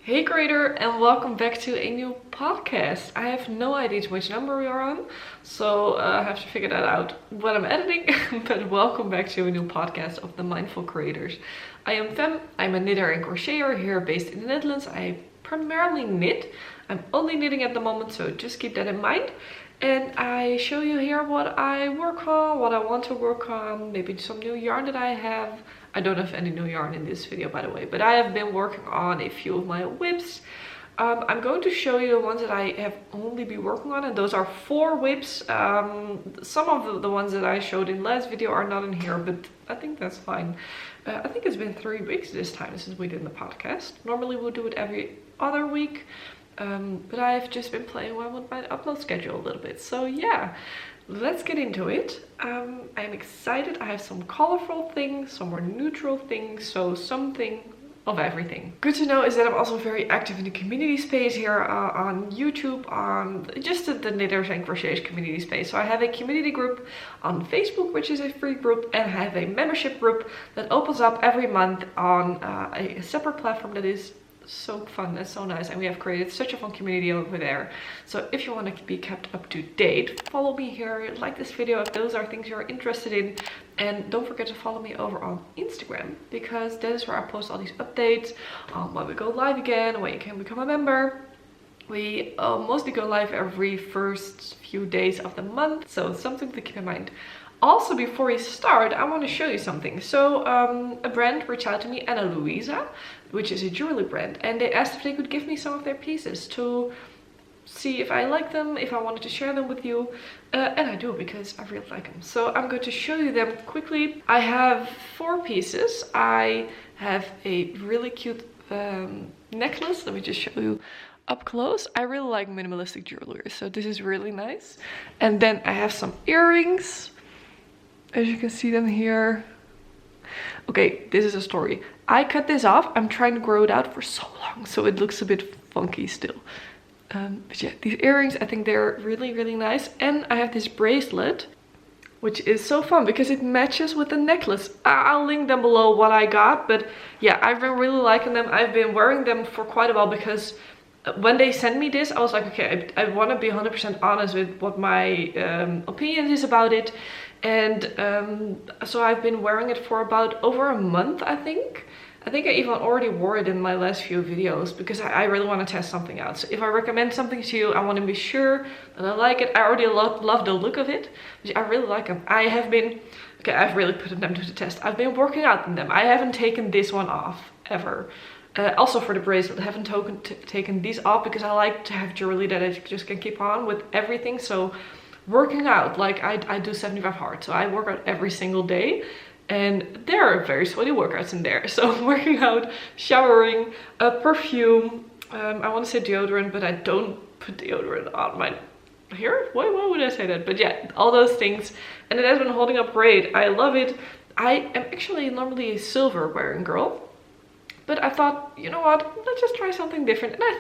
Hey creator, and welcome back to a new podcast. I have no idea which number we are on, so I have to figure that out when I'm editing. But welcome back to a new podcast of the Mindful Creators. I am Fem, I'm a knitter and crocheter here based in the Netherlands. I primarily knit. I'm only knitting at the moment, so just keep that in mind. And I show you here what I work on, what I want to work on, maybe some new yarn that I have. I don't have any new yarn in this video, by the way, but I have been working on a few of my whips. I'm going to show you the ones that I have only been working on, and those are 4 whips. Some of the ones that I showed in last video are not in here, but I think that's fine. I think it's been 3 weeks this time since we did the podcast. Normally we'll do it every other week, but I've just been playing around with my upload schedule a little bit. So yeah, let's get into it. I'm excited. I have some colorful things, some more neutral things, so something of everything. Good to know is that I'm also very active in the community space here on YouTube, on just the knitters and crocheters community space. So I have a community group on Facebook, which is a free group, and I have a membership group that opens up every month on a separate platform that is so fun and so nice, and we have created such a fun community over there. So if you want to be kept up to date, follow me here, like this video if those are things you're interested in, and don't forget to follow me over on Instagram, because that is where I post all these updates on when we go live again, when you can become a member. We mostly go live every first few days of the month, so it's something to keep in mind. Also, before we start, I want to show you something. So a brand reached out to me, Anna Louisa, which is a jewelry brand, and they asked if they could give me some of their pieces to see if I like them, if I wanted to share them with you, and I do, because I really like them. So I'm going to show you them quickly. I have 4 pieces. I have a really cute necklace. Let me just show you up close. I really like minimalistic jewelry, so this is really nice. And then I have some earrings, as you can see them here. Okay, this is a story. I cut this off. I'm trying to grow it out for so long, so it looks a bit funky still. But yeah, these earrings, I think they're really, really nice. And I have this bracelet, which is so fun because it matches with the necklace. I'll link them below what I got, but yeah, I've been really liking them. I've been wearing them for quite a while because when they sent me this, I was like, okay, I want to be 100% honest with what my opinion is about it. And so I've been wearing it for about over a month, I think. I think I even already wore it in my last few videos because I really want to test something out. So if I recommend something to you, I want to be sure that I like it. I already love the look of it. I really like them. I've really put them to the test. I've been working out in them. I haven't taken this one off ever. Also for the bracelet, I haven't taken these off because I like to have jewelry that I just can keep on with everything. So working out, like I do 75 hard, so I work out every single day, and there are very sweaty workouts in there. So working out, showering, perfume, I want to say deodorant, but I don't put deodorant on my hair. Why would I say that? But yeah, all those things, and it has been holding up great. I love it. I am actually normally a silver wearing girl, but I thought, you know what, let's just try something different. And I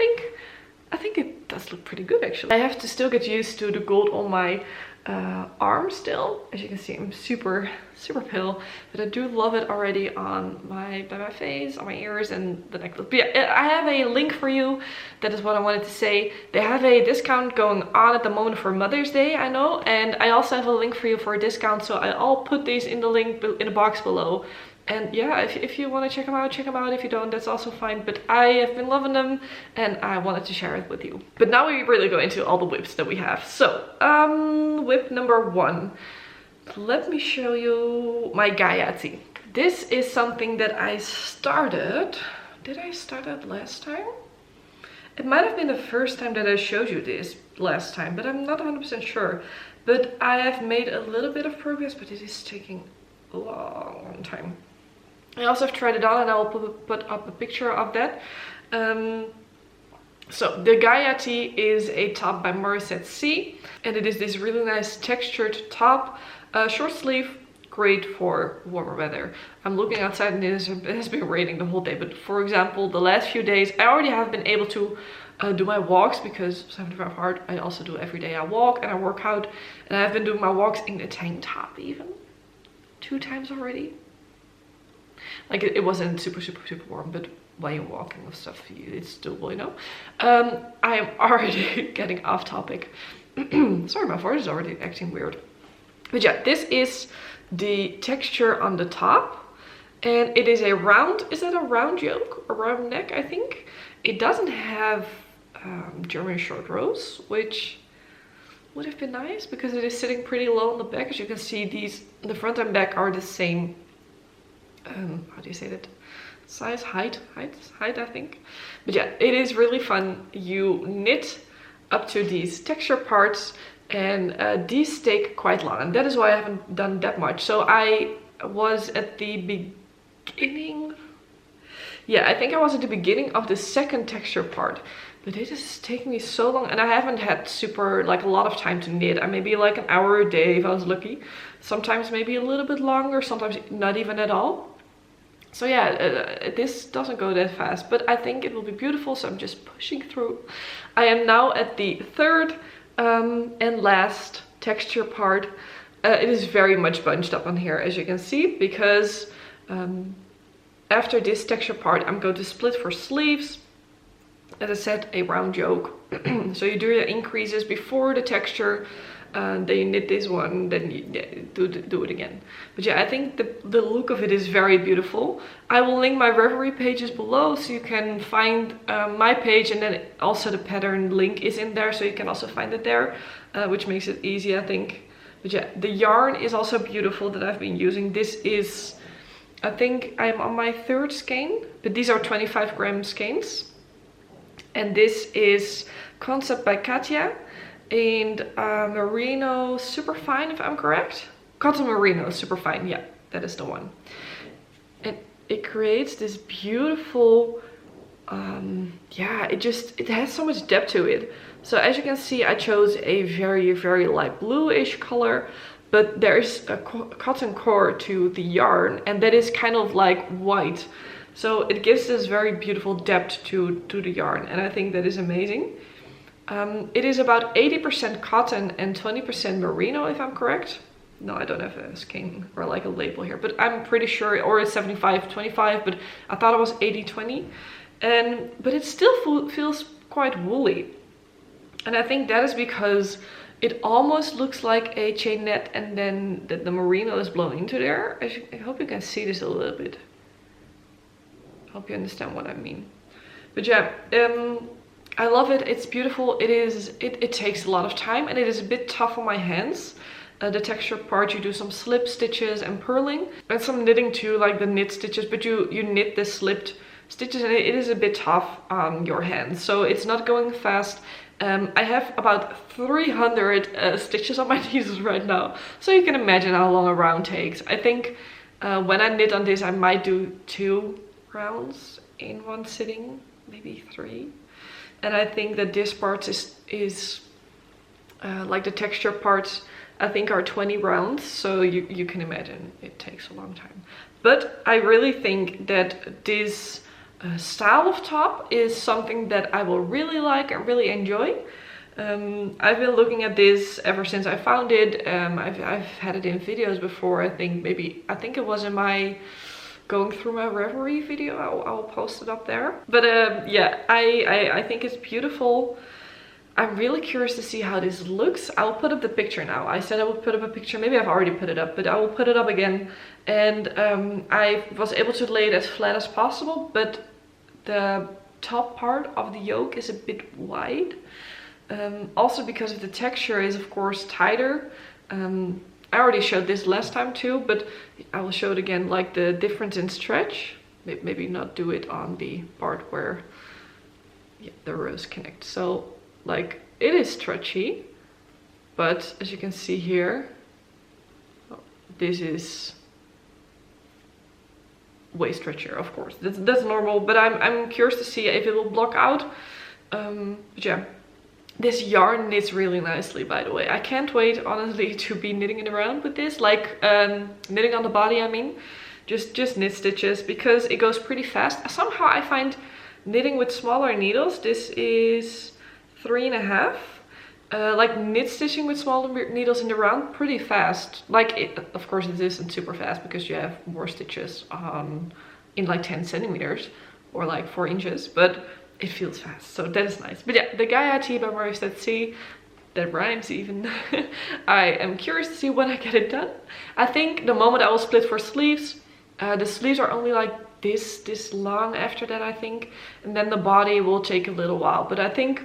think it does look pretty good, actually. I have to still get used to the gold on my arm still. As you can see, I'm super pale, but I do love it already on by my face, on my ears, and the necklace. But yeah, I have a link for you. That is what I wanted to say. They have a discount going on at the moment for Mother's Day, I know, and I also have a link for you for a discount, so I'll put these in the link in the box below. And yeah, if you want to check them out, check them out. If you don't, that's also fine. But I have been loving them, and I wanted to share it with you. But now we really go into all the whips that we have. So, whip number 1. Let me show you my Gaya Tee. This is something that I started. Did I start that last time? It might have been the first time that I showed you this last time, but I'm not 100% sure. But I have made a little bit of progress, but it is taking a long time. I also have tried it on, and I will put up a picture of that. So the Gaya Tee is a top by Morissette C, and it is this really nice textured top, short sleeve, great for warmer weather. I'm looking outside and it has been raining the whole day, but for example, the last few days I already have been able to do my walks, because 75 hard I also do every day. I walk and I work out, and I've been doing my walks in a tank top even 2 times already. Like it wasn't super warm, but when you're walking and stuff, it's doable, you know. I am already getting off topic. Sorry, my voice is already acting weird. But yeah, this is the texture on the top. And it is a round, is that a round yoke? A round neck, I think. It doesn't have German short rows, which would have been nice because it is sitting pretty low on the back. As you can see, the front and back are the same, how do you say that? Size, height, I think. But yeah, it is really fun. You knit up to these texture parts, and these take quite long. And that is why I haven't done that much. So I was at the beginning, yeah, I think I was at the beginning of the second texture part, but it is taking me so long, and I haven't had like a lot of time to knit. I maybe like an hour a day if I was lucky, sometimes maybe a little bit longer, sometimes not even at all. So yeah, this doesn't go that fast, but I think it will be beautiful, so I'm just pushing through. I am now at the third and last texture part. It is very much bunched up on here, as you can see, because after this texture part, I'm going to split for sleeves. As I said, a round yoke. So you do your increases before the texture, then you knit this one, then you do it again. But yeah, I think the look of it is very beautiful. I will link my Ravelry pages below, so you can find my page, and then also the pattern link is in there, so you can also find it there, which makes it easy, I think. But yeah, the yarn is also beautiful that I've been using. This is, I think I'm on my third skein, but these are 25 gram skeins. And this is Concept by Katja and Merino Superfine, if I'm correct. Cotton Merino Superfine, yeah, that is the one. And it creates this beautiful, yeah, it has so much depth to it. So as you can see, I chose a very, very light bluish color, but there's a cotton core to the yarn, and that is kind of like white. So it gives this very beautiful depth to the yarn, and I think that is amazing. It is about 80% cotton and 20% merino, if I'm correct. No, I don't have a skein or like a label here, but I'm pretty sure, or it's 75-25, but I thought it was 80-20. But it still feels quite woolly. And I think that is because it almost looks like a chainette, and then the merino is blown into there. I hope you can see this a little bit. Hope you understand what I mean. But yeah, I love it. It's beautiful. It takes a lot of time, and it is a bit tough on my hands. The texture part, you do some slip stitches and purling, and some knitting too, like the knit stitches, but you knit the slipped stitches, and it is a bit tough on your hands, so it's not going fast. I have about 300 stitches on my needles right now, so you can imagine how long a round takes. I think when I knit on this, I might do 2 rounds in one sitting, maybe 3. And I think that this part is like the texture parts, I think, are 20 rounds, so you can imagine it takes a long time. But I really think that this style of top is something that I will really like and really enjoy. I've been looking at this ever since I found it. I've had it in videos before. I think it was in my going through my Ravelry video. I'll post it up there. But yeah, I think it's beautiful. I'm really curious to see how this looks. I'll put up the picture now. I said I would put up a picture. Maybe I've already put it up, but I will put it up again. And I was able to lay it as flat as possible, but the top part of the yoke is a bit wide. Also because of the texture is of course tighter. I already showed this last time too, but I will show it again, like the difference in stretch. Maybe not do it on the part where the rows connect. So like it is stretchy, but as you can see here, this is way stretchier, of course. That's normal, but I'm curious to see if it will block out. But yeah. This yarn knits really nicely, by the way. I can't wait, honestly, to be knitting it around with this. Like, knitting on the body, I mean. Just knit stitches, because it goes pretty fast. Somehow I find knitting with smaller needles, this is 3.5. Like knit stitching with smaller needles in the round, pretty fast. Like, of course it isn't super fast, because you have more stitches in like 10 centimeters. or like 4 inches, but it feels fast, so that is nice. But yeah, the Gaya Tee by Maurice C. That rhymes even. I am curious to see when I get it done. I think the moment I will split for sleeves, the sleeves are only like this long after that, I think, and then the body will take a little while. But I think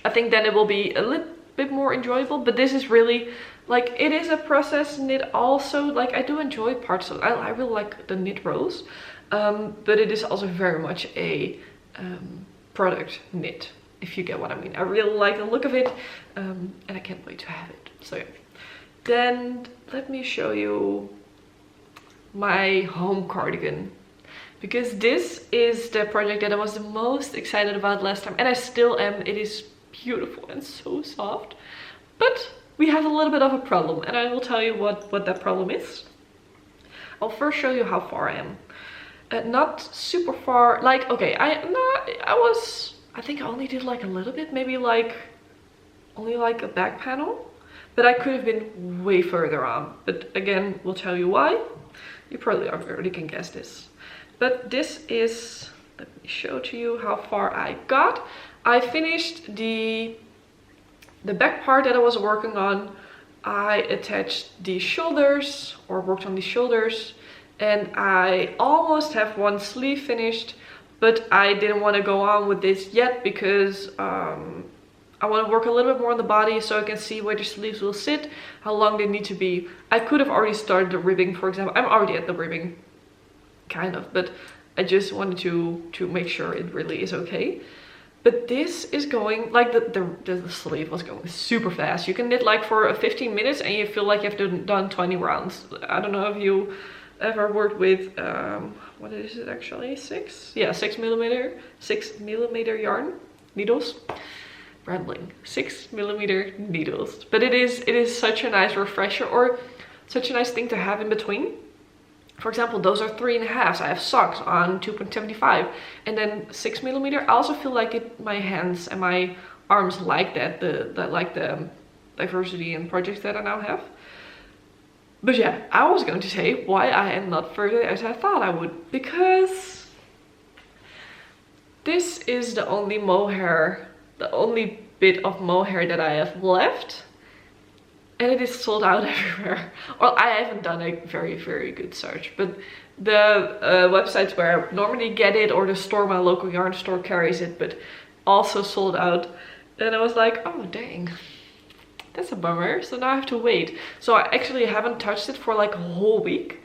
then it will be a little bit more enjoyable. But this is really like, it is a process knit also. Like, I do enjoy parts of it. I really like the knit rows, but it is also very much a product knit, if you get what I mean. I really like the look of it, and I can't wait to have it. So yeah. Then let me show you my home cardigan, because this is the project that I was the most excited about last time, and I still am. It is beautiful and so soft, but we have a little bit of a problem, and I will tell you what that problem is. I'll first show you how far I am. Not super far. Like, okay, I think I only did like a little bit, maybe like only like a back panel, but I could have been way further on. But again, we'll tell you why. You probably already can guess this. But this is, let me show to you how far I got. I finished the back part that I was working on. I attached the shoulders, or worked on the shoulders, and I almost have one sleeve finished. But I didn't want to go on with this yet because I want to work a little bit more on the body so I can see where the sleeves will sit, how long they need to be. I could have already started the ribbing, for example. I'm already at the ribbing, kind of, but I just wanted to make sure it really is okay. But this is going, like the sleeve was going super fast. You can knit like for 15 minutes and you feel like you've done 20 rounds. I don't know if you ever worked with what is it actually, 6 millimeter yarn needles. Rambling. 6 millimeter needles, but it is such a nice refresher, or such a nice thing to have in between. For example, those are 3.5. I have socks on 2.75, and then 6 millimeter. I also feel like my hands and my arms like that, like the diversity in projects that I now have. But yeah, I was going to say why I am not further as I thought I would, because this is the only mohair, the only bit of mohair that I have left, and it is sold out everywhere. Well, I haven't done a very, very good search, but the websites where I normally get it, or the store, my local yarn store, carries it, but also sold out. And I was like, oh dang, that's a bummer. So now I have to wait. So I actually haven't touched it for like a whole week.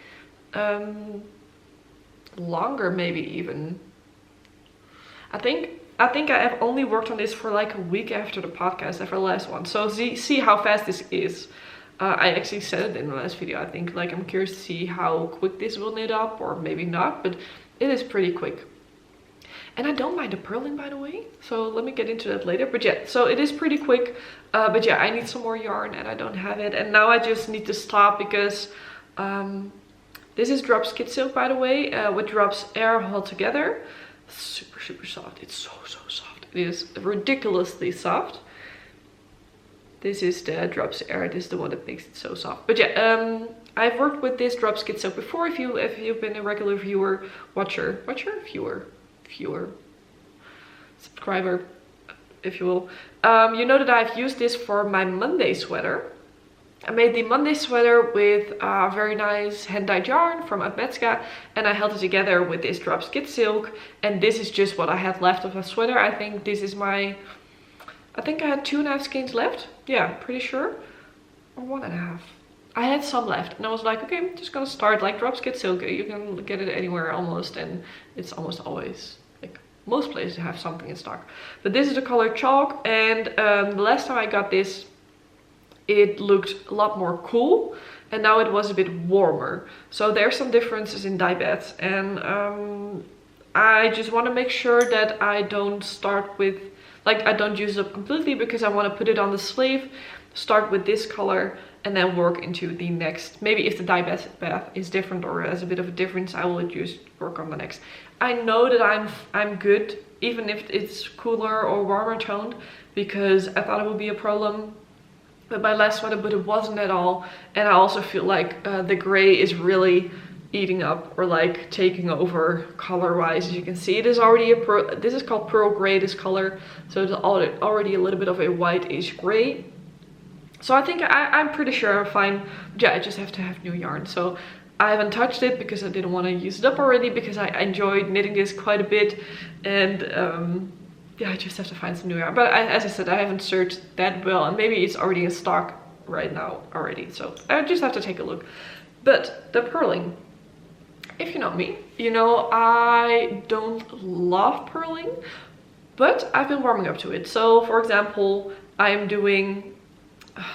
Longer maybe even. I think I have only worked on this for like a week after the podcast, after the last one. So see how fast this is. I actually said it in the last video. I think like I'm curious to see how quick this will knit up, or maybe not, but it is pretty quick. And I don't mind the purling, by the way, so let me get into that later. But yeah, so it is pretty quick, but yeah, I need some more yarn and I don't have it. And now I just need to stop because this is Drops Kid Silk, by the way, with Drops Air altogether. Super, super soft. It's so soft. It is ridiculously soft. This is the Drops Air. This is the one that makes it so soft. But yeah, I've worked with this Drops Kid Silk before. If you've been a regular viewer, subscriber, if you will, you know that I've used this for my Monday sweater. I made the Monday sweater with a very nice hand-dyed yarn from Atmetska, and I held it together with this Drops Kid Silk, and this is just what I had left of a sweater. I think this is I think I had 2.5 skeins left. Yeah, pretty sure. Or 1.5. I had some left, and I was like, okay, I'm just gonna start like Drops Kid Silk. You can get it anywhere almost, and it's almost always, like, most places have something in stock. But this is the color Chalk, and the last time I got this, it looked a lot more cool, and now it was a bit warmer. So there's some differences in dye beds, and I just want to make sure that I don't start with, like, I don't use it up completely, because I want to put it on the sleeve, start with this color, and then work into the next. Maybe if the dye bath is different or has a bit of a difference, I will just work on the next. I know that I'm good, even if it's cooler or warmer toned, because I thought it would be a problem with my last sweater, but it wasn't at all. And I also feel like the gray is really eating up or like taking over color wise. As you can see, it is already this is called pearl gray, this color, so it's already a little bit of a white-ish gray. So I think I'm pretty sure I'm fine. Yeah, I just have to have new yarn. So I haven't touched it because I didn't want to use it up already, because I enjoyed knitting this quite a bit. And yeah, I just have to find some new yarn. But as I said, I haven't searched that well, and maybe it's already in stock right now already. So I just have to take a look. But the purling, if you know me, you know I don't love purling, but I've been warming up to it. So for example, I'm doing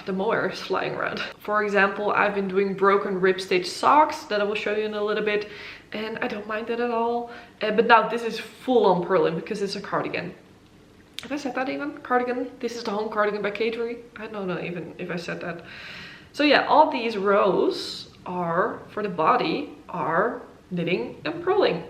the mohair is flying around. For example, I've been doing broken rib stitch socks that I will show you in a little bit, and I don't mind that at all. But now this is full on purling because it's a cardigan. Have I said that even? Cardigan. This is the home cardigan by Ravelry. I don't know even if I said that. So yeah, all these rows are for the body are knitting and purling.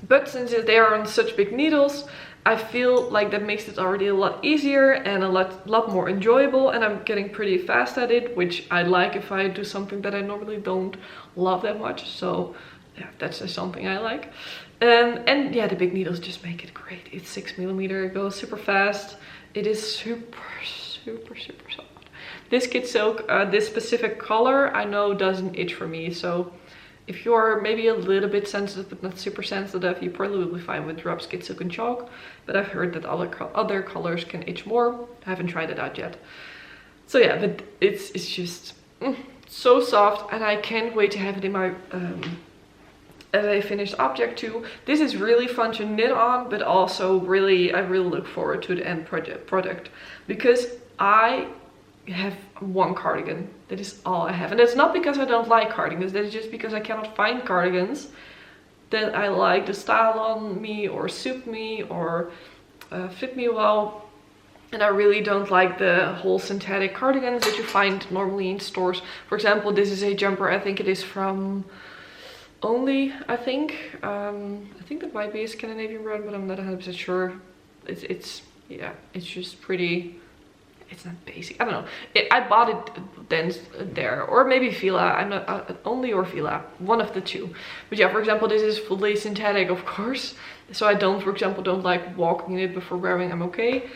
But since they are on such big needles, I feel like that makes it already a lot easier and a lot more enjoyable, and I'm getting pretty fast at it, which I like if I do something that I normally don't love that much. So yeah, that's just something I like. And yeah, the big needles just make it great. It's 6mm, it goes super fast. It is super soft. This kid silk, this specific color, I know doesn't itch for me, so if you're maybe a little bit sensitive but not super sensitive, you probably will be fine with drop skid silk and chalk. But I've heard that other colors can itch more. I haven't tried it out yet. So yeah, but it's just so soft, and I can't wait to have it in my as a finished object too. This is really fun to knit on, but also I really look forward to the end product, because I have one cardigan. That is all I have, and it's not because I don't like cardigans. That is just because I cannot find cardigans that I like the style on me or suit me or fit me well. And I really don't like the whole synthetic cardigans that you find normally in stores. For example, this is a jumper. I think it is from Only. I think that might be a Scandinavian brand, but I'm not 100% sure. It's yeah, it's just pretty. It's not basic. I don't know. I bought it then there, or maybe Fila. I'm not Only or Fila, one of the two. But yeah, for example, this is fully synthetic, of course. So I don't, for example, don't like walking in it before wearing. I'm okay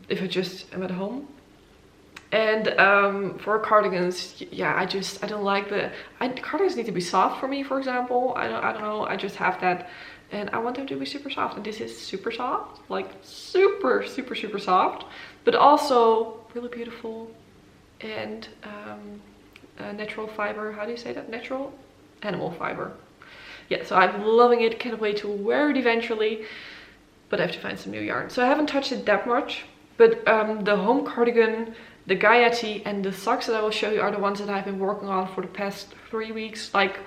if I just am at home. And for cardigans, yeah, I don't like cardigans need to be soft for me. For example, I don't know. I just have that. And I want them to be super soft, and this is super soft, like super soft, but also really beautiful and natural fiber. How do you say that? Natural animal fiber. Yeah, so I'm loving it. Can't wait to wear it eventually, but I have to find some new yarn. So I haven't touched it that much, but the home cardigan, the Gaya Tee, and the socks that I will show you are the ones that I've been working on for the past 3 weeks, like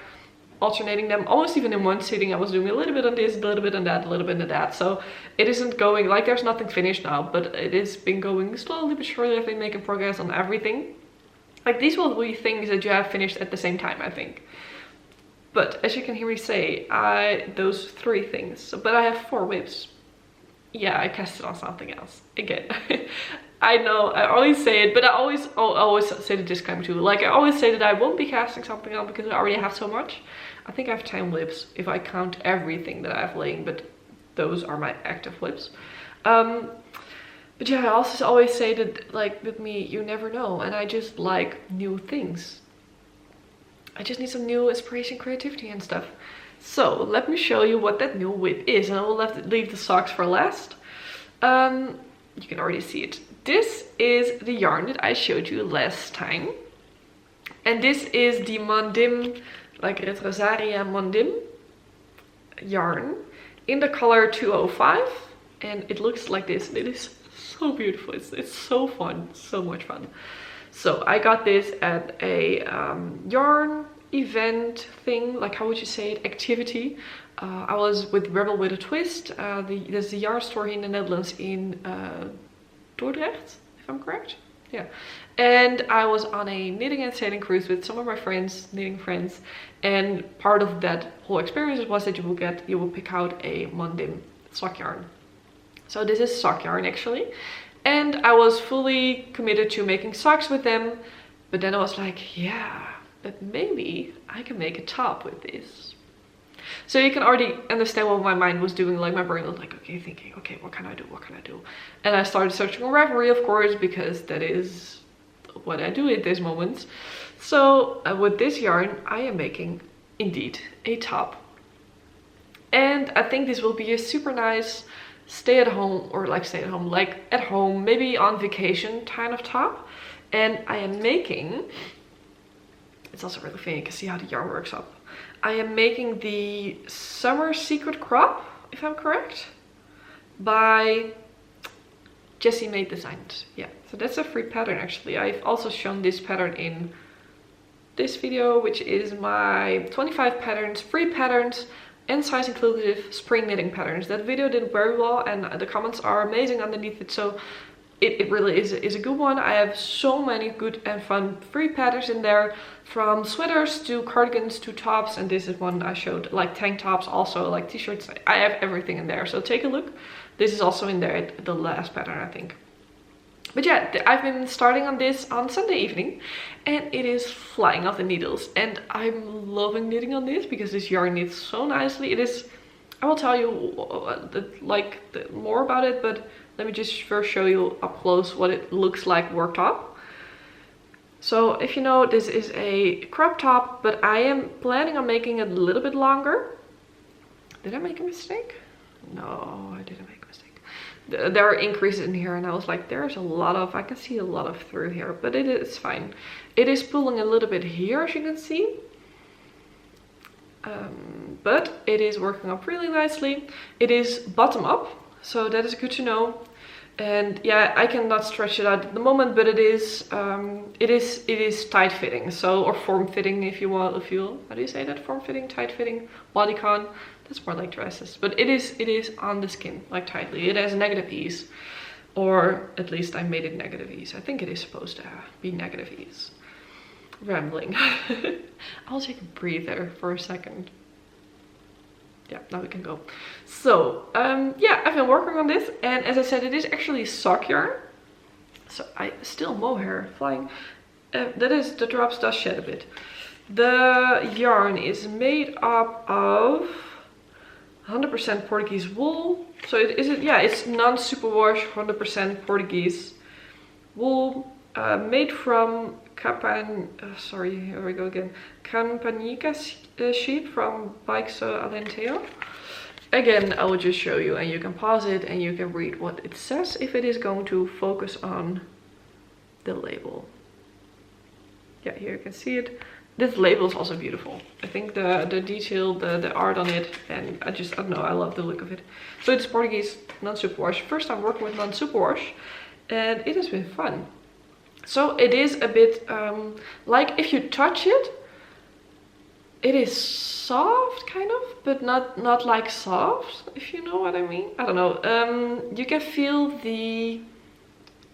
alternating them almost even in one sitting. I was doing a little bit on this, a little bit on that, a little bit on that. So it isn't going like there's nothing finished now, but it has been going slowly but surely. I've been making progress on everything. Like these will be things that you have finished at the same time, I think. But as you can hear me say, those 3 things. So, but I have 4 whips. Yeah, I cast it on something else again. I know I always say it, but I always say the disclaimer too. Like I always say that I won't be casting something on because I already have so much. I think I have 10 whips if I count everything that I have laying, but those are my active whips. But yeah, I also always say that, like, with me, you never know, and I just like new things. I just need some new inspiration, creativity and stuff. So let me show you what that new whip is, and I will leave the socks for last. You can already see it. This is the yarn that I showed you last time, and this is the Mondim, like Retrosaria Mondim yarn in the color 205, and it looks like this. It is so beautiful. It's so fun, so much fun. So I got this at a yarn event thing, like how would you say it, activity. I was with Rebel with a Twist. There's a yarn store here in the Netherlands in Dordrecht, if I'm correct. Yeah. And I was on a knitting and sailing cruise with some of my friends, knitting friends, and part of that whole experience was that you will pick out a Mondim sock yarn. So this is sock yarn actually, and I was fully committed to making socks with them. But then I was like, yeah, but maybe I can make a top with this. So you can already understand what my mind was doing. Like my brain was like, okay, thinking, okay, what can I do? What can I do? And I started searching on Ravelry, of course, because that is what I do at these moments. So with this yarn, I am making indeed a top. And I think this will be a super nice stay at home, like at home, maybe on vacation kind of top. And I am making, it's also really funny, you can see how the yarn works up. I am making the Summer Secret Crop, if I'm correct, by Jessie Made Designs. Yeah, so that's a free pattern actually. I've also shown this pattern in this video, which is my 25 patterns, free patterns, and size inclusive spring knitting patterns. That video did very well and the comments are amazing underneath it, so it really is a good one. I have so many good and fun free patterns in there, from sweaters to cardigans to tops, and this is one I showed, like tank tops, also like t-shirts. I have everything in there, so take a look. This is also in there, the last pattern I think. But yeah, I've been starting on this on Sunday evening and it is flying off the needles, and I'm loving knitting on this because this yarn knits so nicely. It is, I will tell you more about it, but let me just first show you up close what it looks like worked up. So if you know, this is a crop top, but I am planning on making it a little bit longer. Did I make a mistake? No, I didn't make a mistake. There are increases in here and I was like, there's a lot of, I can see a lot of through here, but it is fine. It is pulling a little bit here, as you can see. But it is working up really nicely. It is bottom up, so that is good to know. And yeah, I cannot stretch it out at the moment, but it is tight fitting, so, or form fitting if you want, how do you say that? Form fitting, tight fitting, bodycon. That's more like dresses, but it is on the skin, like tightly. It has negative ease, or at least I made it negative ease. I think it is supposed to be negative ease. Rambling. I'll take a breather for a second. Yeah, now we can go. So yeah, I've been working on this, and as I said, it is actually sock yarn. So I still mohair flying. The drops does shed a bit. The yarn is made up of 100% Portuguese wool. So it's non-superwash, 100% Portuguese wool, made from Campanica sheep from Baixo Alentejo. Again, I will just show you and you can pause it and you can read what it says if it is going to focus on the label. Yeah, here you can see it. This label is also beautiful. I think the detail, the art on it, and I don't know, I love the look of it. So it's Portuguese, non-superwash. First time working with non-superwash, and it has been fun. So it is a bit like if you touch it, it is soft kind of, but not like soft, if you know what I mean. I don't know. You can feel the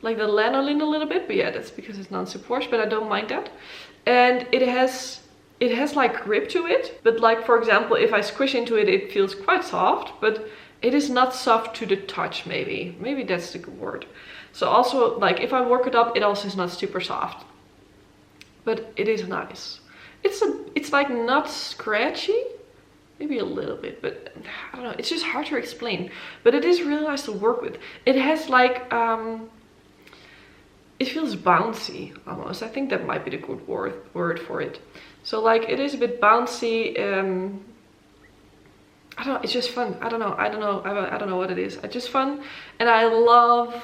lanolin a little bit, but yeah, that's because it's non-superwash, but I don't mind that. And it has like grip to it, but like for example, if I squish into it, it feels quite soft, but it is not soft to the touch. Maybe that's the good word. So also, like if I work it up, it also is not super soft, but it is nice. It's like not scratchy, maybe a little bit, but I don't know, it's just hard to explain, but it is really nice to work with. It has like it feels bouncy almost. I think that might be the good word for it. So like it is a bit bouncy. I don't know, it's just fun. I don't know what it is. It's just fun, and I love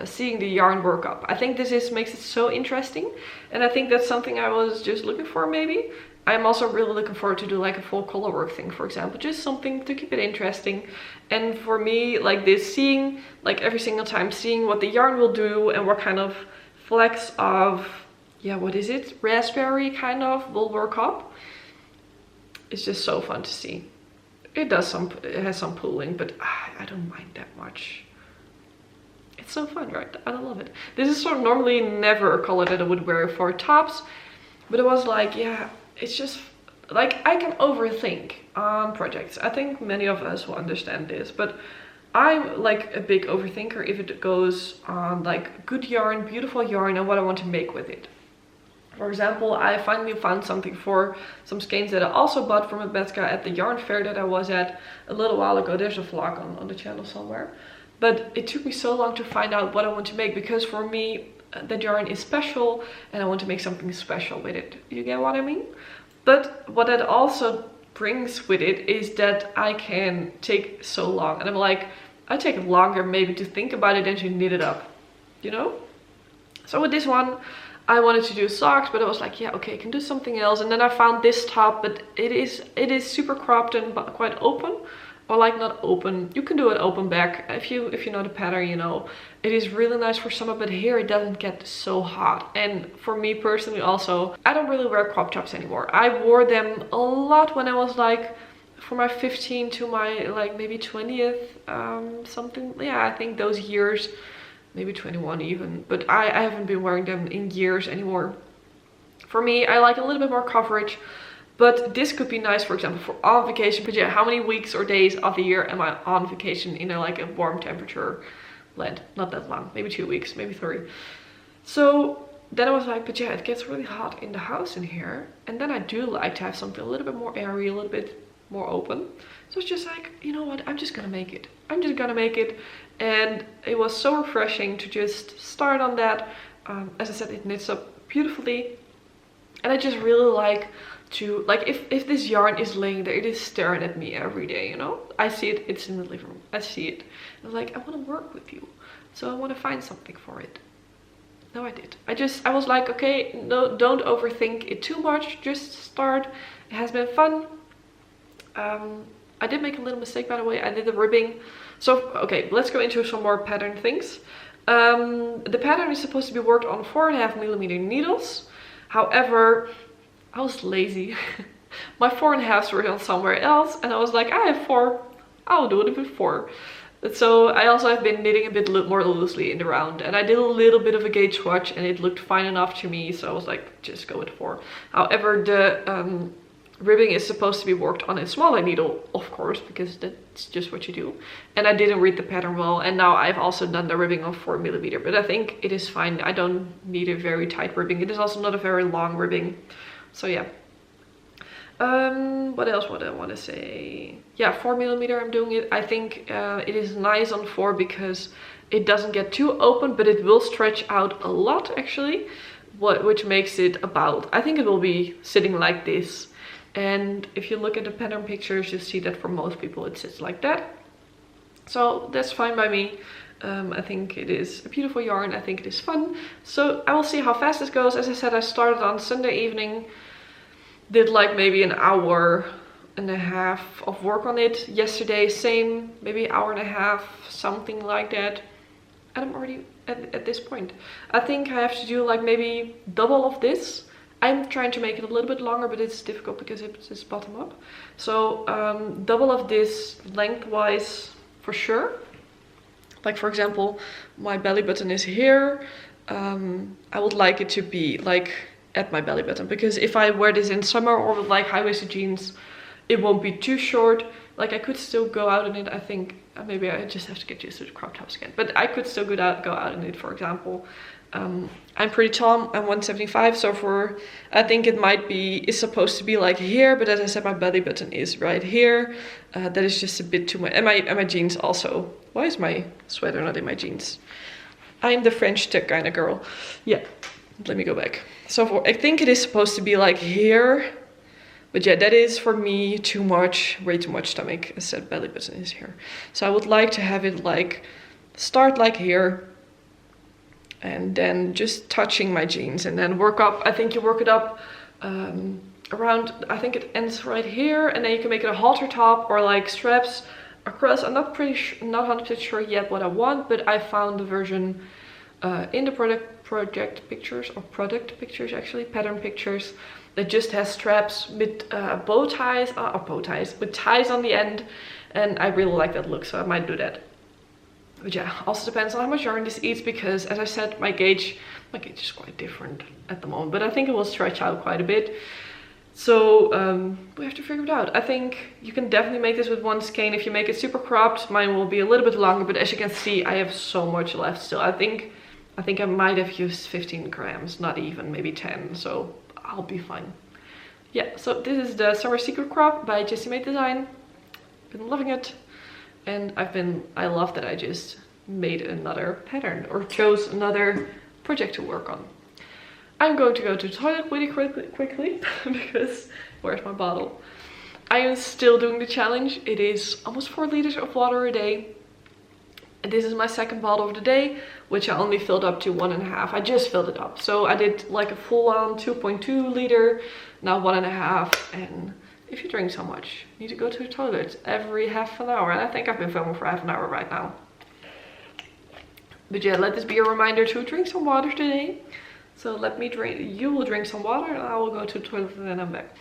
seeing the yarn work up. I think this makes it so interesting, and I think that's something I was just looking for. Maybe I'm also really looking forward to do like a full color work thing, for example, just something to keep it interesting. And for me, like this, seeing like every single time, seeing what the yarn will do and what kind of flecks of, yeah, what is it, raspberry kind of will work up. It's just so fun to see. It has some pulling, but I don't mind that much. It's so fun, right? I love it. This is sort of normally never a color that I would wear for tops, but it was like, yeah, it's just like I can overthink on projects. I think many of us will understand this, but I'm like a big overthinker if it goes on like good yarn, beautiful yarn, and what I want to make with it. For example, I finally found something for some skeins that I also bought from Rebecca at the yarn fair that I was at a little while ago. There's a vlog on the channel somewhere. But it took me so long to find out what I want to make, because for me that yarn is special and I want to make something special with it. You get what I mean? But what that also brings with it is that I can take so long. And I'm like, I take longer maybe to think about it than to knit it up, you know? So with this one, I wanted to do socks, but I was like, yeah, okay, I can do something else. And then I found this top, but it is super cropped and quite open, or like not open. You can do it open back if you know the pattern, you know. It is really nice for summer, but here it doesn't get so hot. And for me personally also, I don't really wear crop tops anymore. I wore them a lot when I was like from my 15 to my like maybe 20th, something. Yeah, I think those years. Maybe 21 even, but I haven't been wearing them in years anymore. For me, I like a little bit more coverage, but this could be nice, for example, for on vacation. But yeah, how many weeks or days of the year am I on vacation in like a warm temperature land? Not that long, maybe 2 weeks, maybe 3. So then I was like, but yeah, it gets really hot in the house in here. And then I do like to have something a little bit more airy, a little bit more open. So it's just like, you know what, I'm just gonna make it. I'm just gonna make it. And it was so refreshing to just start on that. As I said, it knits up beautifully. And I just really like to, like if this yarn is laying there, it is staring at me every day, you know? I see it, it's in the living room, I see it. And I'm like, I wanna work with you. So I wanna find something for it. No, I did. I was like, okay, no, don't overthink it too much, just start. It has been fun. I did make a little mistake, by the way. I did the ribbing. So, okay, let's go into some more pattern things. The pattern is supposed to be worked on 4.5mm needles. However, I was lazy. My 4.5s were on somewhere else, and I was like, I have 4. I'll do it with 4. So I also have been knitting a bit more loosely in the round, and I did a little bit of a gauge swatch, and it looked fine enough to me. So I was like, just go with 4. However, the ribbing is supposed to be worked on a smaller needle, of course, because that's just what you do. And I didn't read the pattern well, and now I've also done the ribbing on 4mm, but I think it is fine. I don't need a very tight ribbing. It is also not a very long ribbing. So yeah. What else would I want to say? Yeah, 4mm I'm doing it. I think it is nice on 4 because it doesn't get too open, but it will stretch out a lot actually, which makes it about, I think it will be sitting like this. And if you look at the pattern pictures, you'll see that for most people it sits like that. So that's fine by me. I think it is a beautiful yarn. I think it is fun. So I will see how fast this goes. As I said, I started on Sunday evening. Did like maybe an hour and a half of work on it. Yesterday, same, maybe an hour and a half, something like that. And I'm already at this point. I think I have to do like maybe double of this. I'm trying to make it a little bit longer, but it's difficult because it's bottom up. So double of this lengthwise for sure. Like for example, my belly button is here. I would like it to be like at my belly button, because if I wear this in summer or with like high-waisted jeans, it won't be too short. Like I could still go out in it. I think maybe I just have to get used to the crop tops again, but I could still go out in it, for example. I'm pretty tall, I'm 175, so I think it might be, is supposed to be like here, but as I said, my belly button is right here. That is just a bit too much. And my jeans also. Why is my sweater not in my jeans? I'm the French tech kind of girl. Yeah, let me go back. So I think it is supposed to be like here, but yeah, that is for me too much, way too much stomach. As I said, belly button is here. So I would like to have it like, start like here, and then just touching my jeans, and then work up. I think you work it up around, I think it ends right here, and then you can make it a halter top or like straps across. I'm not 100% sure yet what I want, but I found the version in the product pictures actually, pattern pictures, that just has straps with with ties on the end, and I really like that look, so I might do that. But yeah, also depends on how much yarn this eats, because as I said, my gauge is quite different at the moment, but I think it will stretch out quite a bit. So we have to figure it out. I think you can definitely make this with one skein. If you make it super cropped, mine will be a little bit longer, but as you can see, I have so much left still. I think I think I might have used 15 grams, not even, maybe 10, so I'll be fine. Yeah, so this is the Summer Secret Crop by Jessie Made Design. Been loving it. And I love that I just made another pattern or chose another project to work on. I'm going to go to the toilet really quickly because where's my bottle? I am still doing the challenge. It is almost 4 liters of water a day. And this is my second bottle of the day, which I only filled up to 1.5. I just filled it up. So I did like a full on 2.2 liter, now 1.5. And if you drink so much, you need to go to the toilet every half an hour. And I think I've been filming for half an hour right now. But yeah, let this be a reminder to drink some water today. So let me drink, you will drink some water and I will go to the toilet and then I'm back.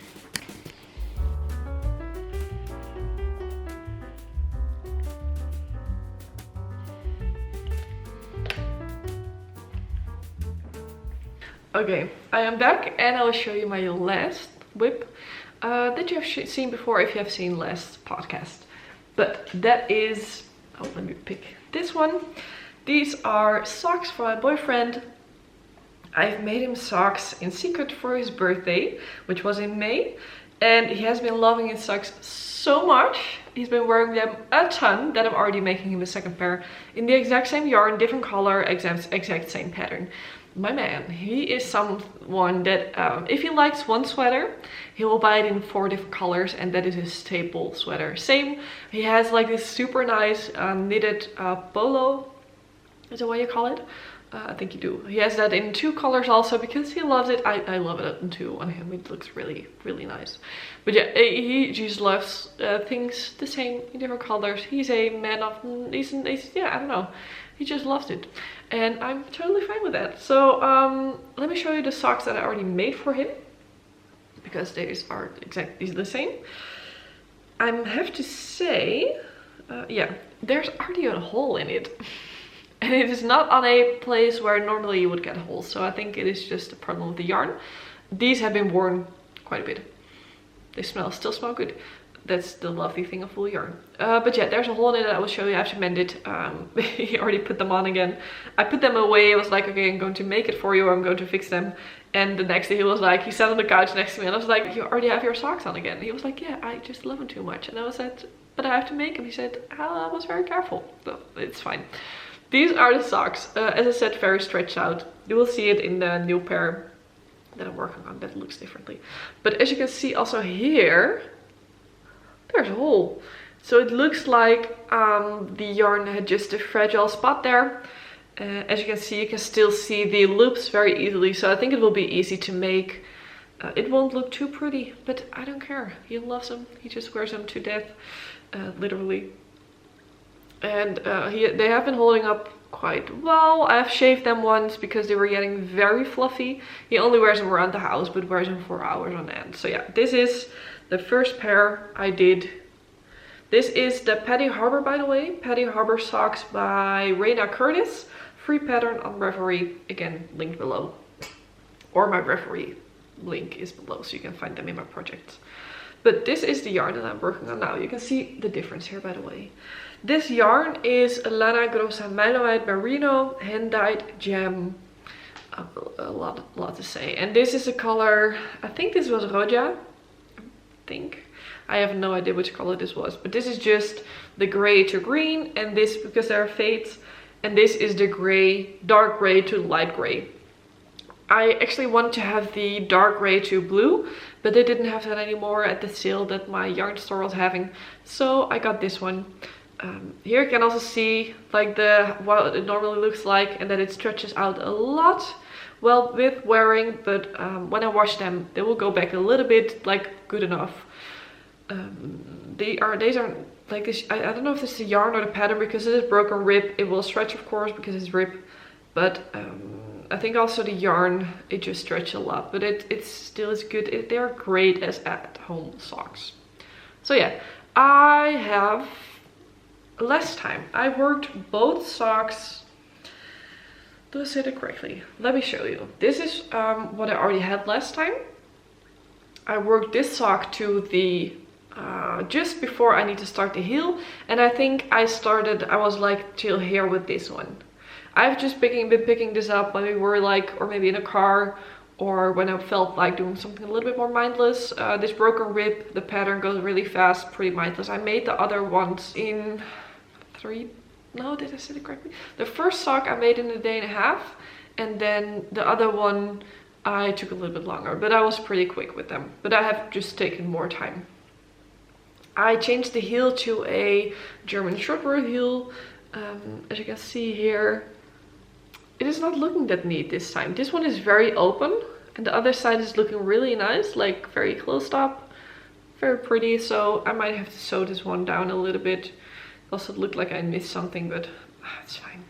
Okay, I am back and I will show you my last whip that you have seen before if you have seen last podcast. But that is, oh, let me pick this one. These are socks for my boyfriend. I've made him socks in secret for his birthday, which was in May. And he has been loving his socks so much. He's been wearing them a ton that I'm already making him a second pair in the exact same yarn, different color, exact same pattern. My man, he is someone that if he likes one sweater, he will buy it in 4 different colors, and that is his staple sweater. Same, he has like this super nice knitted polo, is that what you call it? I think you do. He has that in 2 colors also because he loves it. I love it too on him. It looks really, really nice. But yeah, he just loves things the same in different colors. He's a man of, yeah, I don't know. He just loves it. And I'm totally fine with that. So let me show you the socks that I already made for him. Because these are exactly the same. I have to say, yeah, there's already a hole in it. And it is not on a place where normally you would get holes. So I think it is just a problem with the yarn. These have been worn quite a bit. They still smell good. That's the lovely thing of wool yarn. But yeah, there's a hole in it that I will show you. I have to mend it. He already put them on again. I put them away. I was like, okay, I'm going to make it for you. I'm going to fix them. And the next day he was like, he sat on the couch next to me and I was like, you already have your socks on again. He was like, yeah, I just love them too much. And I was like, but I have to make them. He said, I was very careful. So it's fine. These are the socks. As I said, very stretched out. You will see it in the new pair that I'm working on. That looks differently. But as you can see also here, there's a hole. So it looks like the yarn had just a fragile spot there. As you can still see the loops very easily. So I think it will be easy to make. It won't look too pretty, but I don't care. He loves them. He just wears them to death, literally. And they have been holding up quite well. I've shaved them once because they were getting very fluffy. He only wears them around the house, but wears them for hours on end. So yeah, this is the first pair I did. This is the Patty Harbour, by the way. Patty Harbour socks by Raina Curtis. Free pattern on Ravelry. Again, linked below. Or my Ravelry link is below, so you can find them in my projects. But this is the yarn that I'm working on now. You can see the difference here, by the way. This yarn is Lana Grossa Mylohide Merino hand dyed gem. A lot to say. And this is the color, I think this was Roja. I have no idea which color this was. But this is just the gray to green. And this, because there are fades. And this is the gray, dark gray to light gray. I actually wanted to have the dark gray to blue, but they didn't have that anymore at the sale that my yarn store was having. So I got this one. Here you can also see like what it normally looks like, and that it stretches out a lot well with wearing, but when I wash them they will go back a little bit, like good enough. These are like this. I don't know if this is the yarn or the pattern, because it is broken rib. It will stretch, of course, because it's rib, but I think also the yarn, it just stretches a lot, but it still is good. They are great as at-home socks. So yeah, I have less time. I worked both socks. Do I say that correctly? Let me show you. This is what I already had last time. I worked this sock to the just before I need to start the heel, and I think I was like till here with this one. I've just been picking this up when we were like, or maybe in a car, or when I felt like doing something a little bit more mindless. This broken rib, the pattern goes really fast, pretty mindless. I made the other ones in did I say it correctly? The first sock I made in a day and a half, and then the other one I took a little bit longer, but I was pretty quick with them. But I have just taken more time. I changed the heel to a German shortword heel. As you can see here, it is not looking that neat this time. This one is very open, and the other side is looking really nice, like very closed up, very pretty. So I might have to sew this one down a little bit. Also, it looked like I missed something, but it's fine.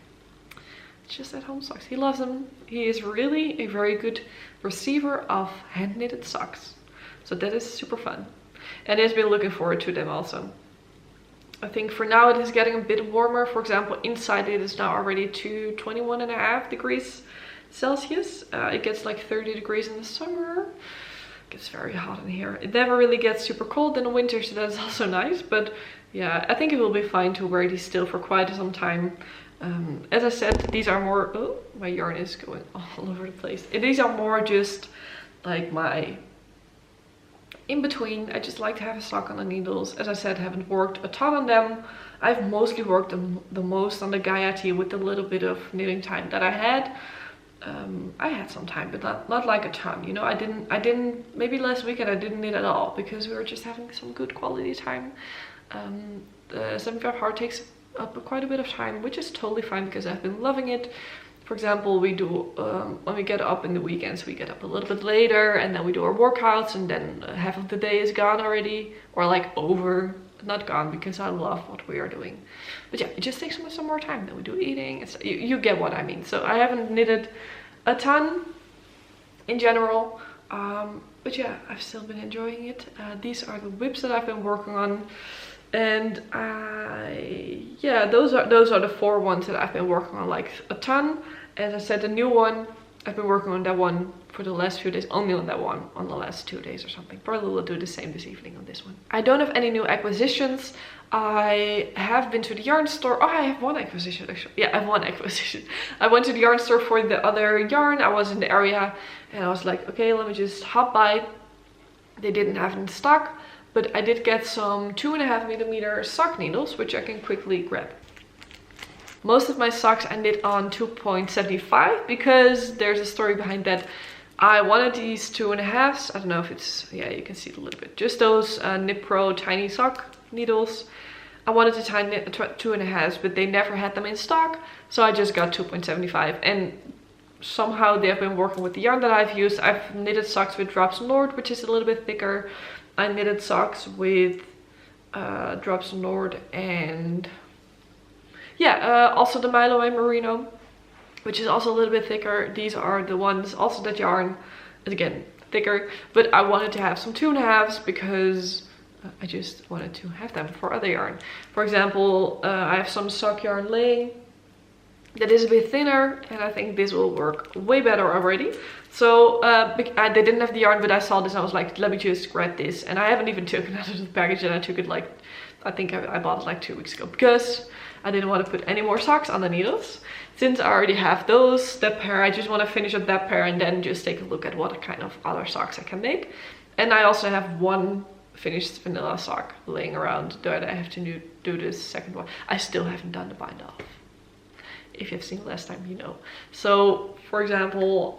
It's just at home socks. He loves them. He is really a very good receiver of hand knitted socks. So that is super fun. And he's been looking forward to them also. I think for now it is getting a bit warmer. For example, inside it is now already to 21.5 degrees Celsius. It gets like 30 degrees in the summer. It gets very hot in here. It never really gets super cold in the winter, so that's also nice. But yeah, I think it will be fine to wear these still for quite some time. As I said, these are more... Oh, my yarn is going all over the place. These are more just like my in-between. I just like to have a sock on the needles. As I said, I haven't worked a ton on them. I've mostly worked the most on the Gaya Tee with the little bit of knitting time that I had. I had some time, but not like a ton. You know, I didn't, maybe last weekend I didn't knit at all because we were just having some good quality time. The 75 hard takes up quite a bit of time, which is totally fine because I've been loving it. For example, we do when we get up in the weekends, we get up a little bit later, and then we do our workouts, and then half of the day is gone already, or like over, not gone, because I love what we are doing. But yeah, it just takes some more time. Then we do eating. You get what I mean. So I haven't knitted a ton in general, but yeah, I've still been enjoying it. These are the whips that I've been working on. And those are the 4 ones that I've been working on like a ton. As I said, the new one, I've been working on that one for the last few days, only on that one on the last 2 days or something. Probably will do the same this evening on this one. I don't have any new acquisitions. I have been to the yarn store. Oh, I have one acquisition actually. Yeah, I have one acquisition. I went to the yarn store for the other yarn. I was in the area and I was like, okay, let me just hop by. They didn't have it in stock. But I did get some 2.5mm sock needles, which I can quickly grab. Most of my socks I knit on 2.75 because there's a story behind that. I wanted these 2.5s. I don't know if it's, yeah, you can see it a little bit. Just those Knit Pro tiny sock needles. I wanted to try knit 2.5s, but they never had them in stock. So I just got 2.75. And somehow they have been working with the yarn that I've used. I've knitted socks with Drops Nord, which is a little bit thicker. I knitted socks with Drops Nord and also the Milo and Merino, which is also a little bit thicker. These are the ones, also that yarn, again, thicker. But I wanted to have some 2.5s because I just wanted to have them for other yarn. For example, I have some sock yarn laying that is a bit thinner, and I think this will work way better already. So they didn't have the yarn, but I saw this and I was like, let me just grab this. And I haven't even taken it out of the package, and I took it like, I think I bought it like 2 weeks ago because I didn't want to put any more socks on the needles. Since I already have that pair, I just want to finish up that pair and then just take a look at what kind of other socks I can make. And I also have one finished vanilla sock laying around that I have to do this second one. I still haven't done the bind off. If you've seen last time, you know. So, for example,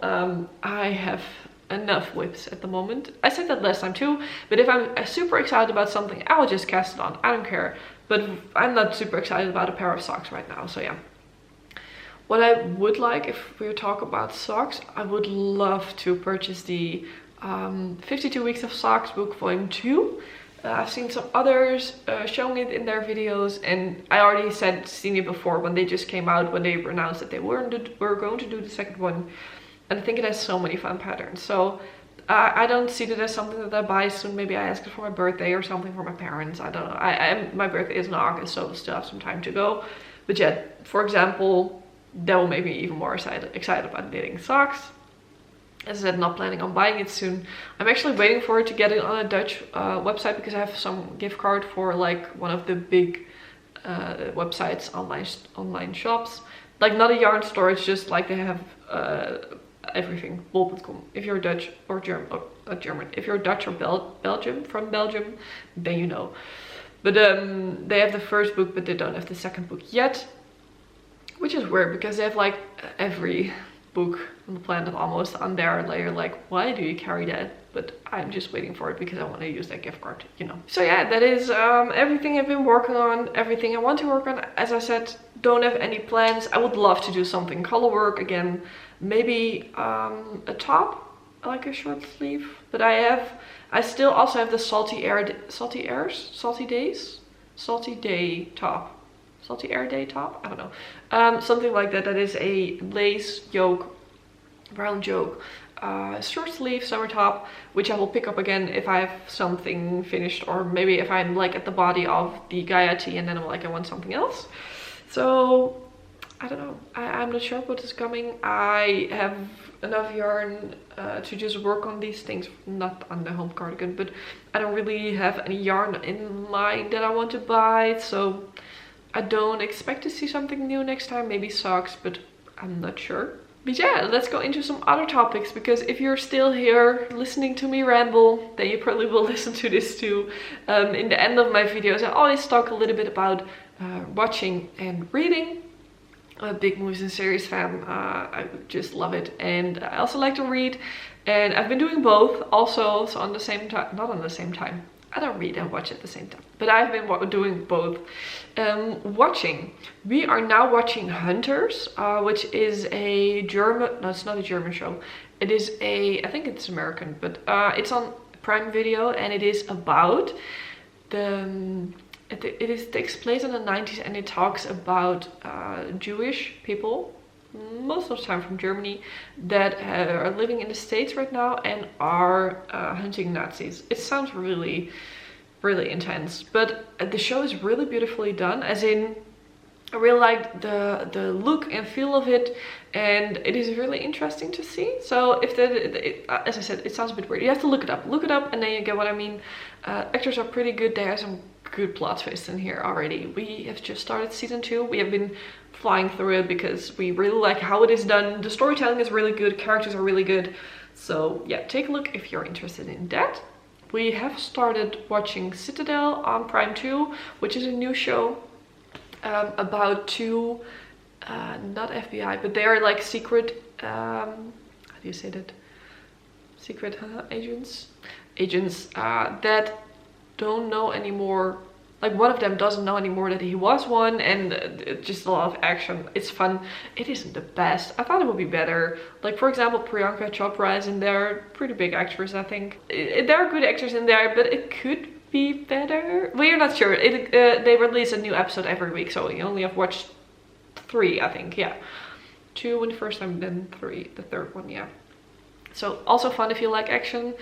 I have enough whips at the moment. I said that last time too, but if I'm super excited about something, I will just cast it on. I don't care. But I'm not super excited about a pair of socks right now, so yeah. What I would like, if we talk about socks, I would love to purchase the 52 Weeks of Socks book volume 2. I've seen some others showing it in their videos, and I already seen it before when they just came out, when they announced that they were going to do the second one. And I think it has so many fun patterns. So I don't see that as something that I buy soon. Maybe I ask it for my birthday or something for my parents. I don't know. My birthday is in August, so we'll still have some time to go. But yeah, for example, that will make me even more excited about knitting socks. As I said, not planning on buying it soon. I'm actually waiting for it to get it on a Dutch website because I have some gift card for like one of the big websites, online shops. Like not a yarn store, it's just like they have everything. Bol.com. If you're Dutch or German, or not German, if you're Dutch or Belgium, from Belgium, then you know. But they have the first book, but they don't have the second book yet, which is weird because they have like every book on the planet almost on there, and you're like, why do you carry that? But I'm just waiting for it because I want to use that gift card, you know. So yeah, that is everything I've been working on, everything I want to work on. As I said, don't have any plans. I would love to do something color work again, maybe a top, like a short sleeve. But I still also have the salty day top. Salty air day top, I don't know, something like that. That is a lace yoke, brown yoke, short sleeve summer top, which I will pick up again if I have something finished, or maybe if I'm like at the body of the Gaya Tee and then I'm like, I want something else. So I don't know, I'm not sure what is coming. I have enough yarn to just work on these things, not on the home cardigan, but I don't really have any yarn in mind that I want to buy, so I don't expect to see something new next time. Maybe socks, but I'm not sure. But yeah, let's go into some other topics, because if you're still here listening to me ramble, then you probably will listen to this too. In the end of my videos, I always talk a little bit about watching and reading. I'm a big movies and series fan. I just love it, and I also like to read, and I've been doing both also, so on the same time, not on the same time. I don't read and watch at the same time, but I've been doing both. Watching, we are now watching Hunters, which is a German, no, it's not a German show. It is I think it's American, but it's on Prime Video, and it is about it takes place in the 90s, and it talks about Jewish people, most of the time from Germany, that are living in the States right now and are hunting Nazis. It sounds really, really intense, but the show is really beautifully done, as in I really like the look and feel of it, and it is really interesting to see. So if as I said, it sounds a bit weird. You have to look it up, and then you get what I mean. Actors are pretty good. There are some good plot twists in here already. We have just started season 2. We have been flying through it because we really like how it is done. The storytelling is really good. Characters are really good. So yeah, take a look if you're interested in that. We have started watching Citadel on Prime 2, which is a new show about two, not FBI, but they are like secret, how do you say that? Secret agents that don't know anymore. Like one of them doesn't know anymore that he was one, and it's just a lot of action. It's fun. It isn't the best. I thought it would be better. Like for example, Priyanka Chopra is in there. Pretty big actress, I think. There are good actors in there, but it could be better. We're not sure. They release a new episode every week, so we only have watched 3, I think. Yeah, 2 in the first time, then 3 the third one. Yeah. So also fun if you like action.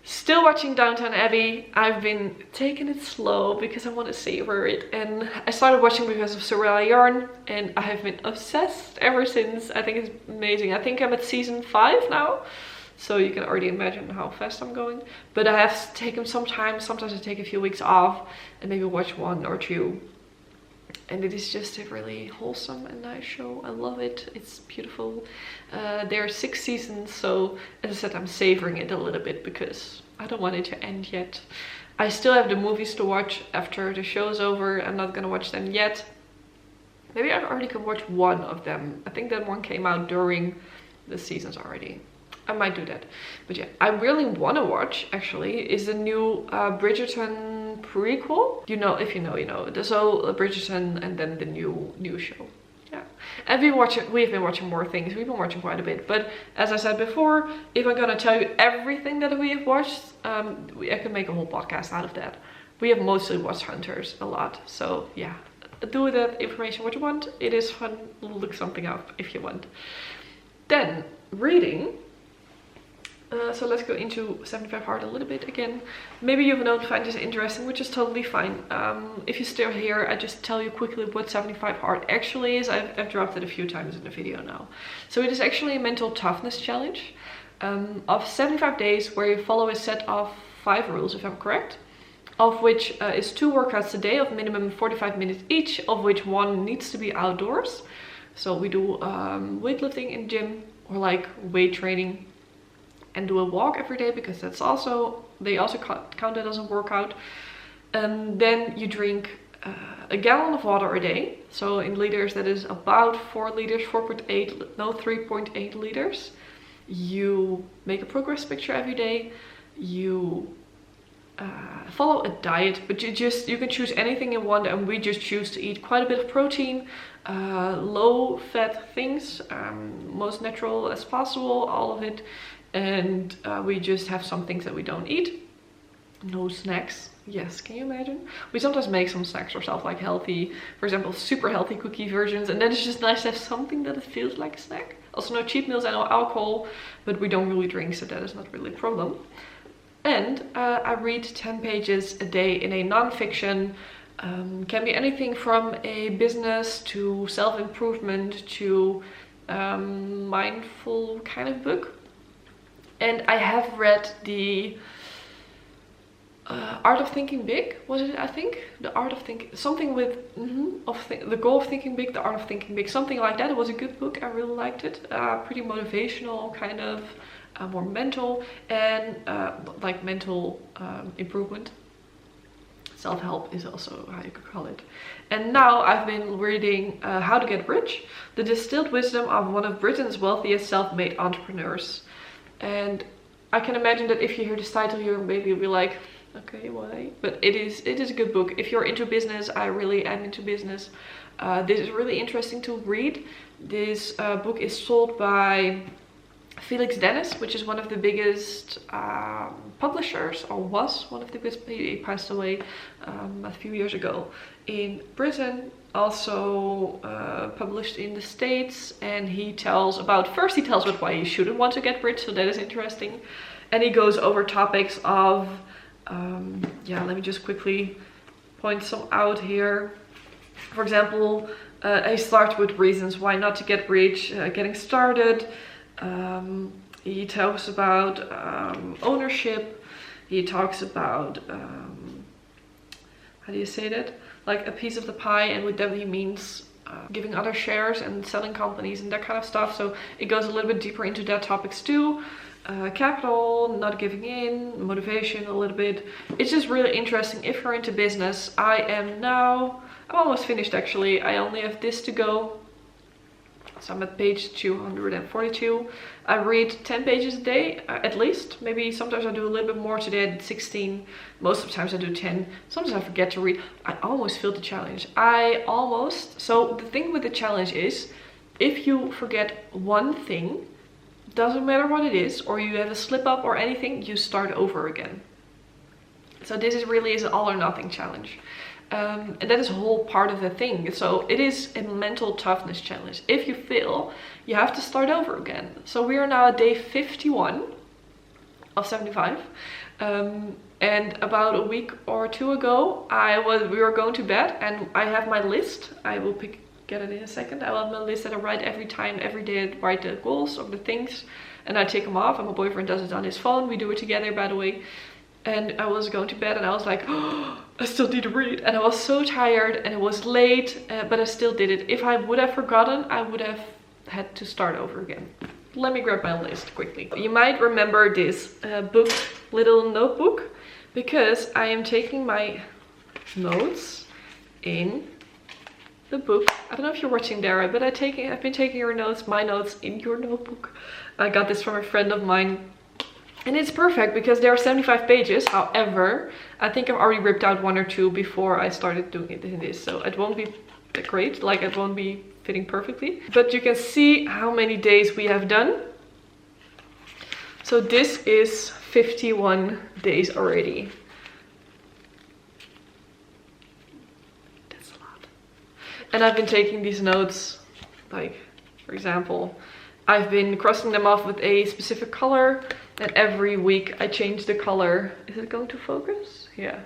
Still watching Downton Abbey. I've been taking it slow because I want to savor it, and I started watching because of Soraya Yarn, and I have been obsessed ever since. I think it's amazing. I think I'm at season 5 now, so you can already imagine how fast I'm going. But I have taken some time. Sometimes I take a few weeks off and maybe watch 1 or 2. And it is just a really wholesome and nice show. I love it. It's beautiful. There are 6 seasons, so as I said, I'm savoring it a little bit because I don't want it to end yet. I still have the movies to watch after the show is over. I'm not gonna watch them yet. Maybe I already can watch one of them. I think that one came out during the seasons already. I might do that. But yeah, I really want to watch, actually, is the new Bridgerton prequel. You know, if you know, you know. So Bridgerton and then the new show. Yeah. And we've been watching more things. We've been watching quite a bit. But as I said before, if I'm gonna tell you everything that we have watched, I can make a whole podcast out of that. We have mostly watched Hunters a lot. So yeah, do with that information what you want. It is fun. Look something up if you want. Then reading. So let's go into 75 Hard a little bit again. Maybe you don't find this interesting, which is totally fine. If you're still here, I just tell you quickly what 75 Hard actually is. I've dropped it a few times in the video now. So it is actually a mental toughness challenge of 75 days where you follow a set of 5 rules, if I'm correct, of which is 2 workouts a day of minimum 45 minutes each, of which 1 needs to be outdoors. So we do weightlifting in gym or like weight training, and do a walk every day because that's also, they also count that as a workout. And then you drink a gallon of water a day. So in liters, that is about 4 liters, 4.8, no, 3.8 liters. You make a progress picture every day. You follow a diet, but you can choose anything you want, and we just choose to eat quite a bit of protein, low fat things, most natural as possible, all of it. And we just have some things that we don't eat. No snacks. Yes, can you imagine? We sometimes make some snacks ourselves, like healthy, for example, super healthy cookie versions, and then it's just nice to have something that it feels like a snack. Also no cheat meals and no alcohol, but we don't really drink, so that is not really a problem. And I read 10 pages a day in a non-fiction. Can be anything from a business to self-improvement to mindful kind of book. And I have read the Art of Thinking Big, was it? I think the Art of Thinking, something with the Goal of Thinking Big, the Art of Thinking Big, something like that. It was a good book. I really liked it. Pretty motivational, kind of more mental, and like mental improvement. Self-help is also how you could call it. And now I've been reading How to Get Rich, the distilled wisdom of one of Britain's wealthiest self-made entrepreneurs. And I can imagine that if you hear this title, you maybe will be like, okay, why? But it is a good book. If you're into business, I really am into business. This is really interesting to read. This book is sold by Felix Dennis, which is one of the biggest publishers, or was one of the biggest. He passed away a few years ago in Britain. Also published in the States, and he tells about, first he tells about why you shouldn't want to get rich, so that is interesting. And he goes over topics of let me just quickly point some out here. For example, he starts with reasons why not to get rich, getting started. He talks about ownership. He talks about how do you say that? Like a piece of the pie, and with that he means giving other shares and selling companies and that kind of stuff. So it goes a little bit deeper into that topics too. Capital, not giving in, motivation a little bit. It's just really interesting if you're into business. I'm almost finished actually. I only have this to go. So I'm at page 242. I read 10 pages a day, at least. Maybe sometimes I do a little bit more. Today I did 16. Most of the times I do 10. Sometimes I forget to read. I almost failed the challenge. So the thing with the challenge is, if you forget one thing, doesn't matter what it is, or you have a slip up or anything, you start over again. So this really is an all or nothing challenge. And that is a whole part of the thing. So it is a mental toughness challenge. If you fail, you have to start over again. So we are now at day 51 of 75. And about a week or two ago, we were going to bed, and I have my list. I will get it in a second. I have my list that I write every day. I write the goals of the things, and I take them off. And my boyfriend does it on his phone. We do it together, by the way. And I was going to bed, and I was like, oh, I still need to read. And I was so tired, and it was late, but I still did it. If I would have forgotten, I would have had to start over again. Let me grab my list quickly. You might remember this little notebook, because I am taking my notes in the book. I don't know if you're watching Dara, but I've been taking my notes in your notebook. I got this from a friend of mine. And it's perfect because there are 75 pages. However, I think I've already ripped out 1 or 2 before I started doing it in this. So it won't be that great, like it won't be fitting perfectly. But you can see how many days we have done. So this is 51 days already. That's a lot. And I've been taking these notes, like, for example, I've been crossing them off with a specific color. And every week I change the color. Is it going to focus? Yeah.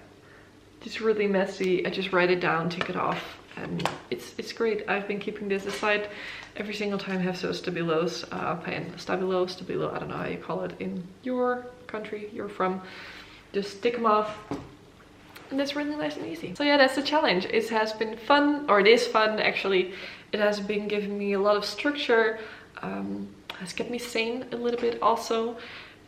It's really messy. I just write it down, take it off, and it's great. I've been keeping this aside every single time I have so stabilos, stabilo, I don't know how you call it in your country you're from. Just stick them off. And that's really nice and easy. So yeah, that's the challenge. It has been fun, or it is fun actually. It has been giving me a lot of structure. Has kept me sane a little bit also.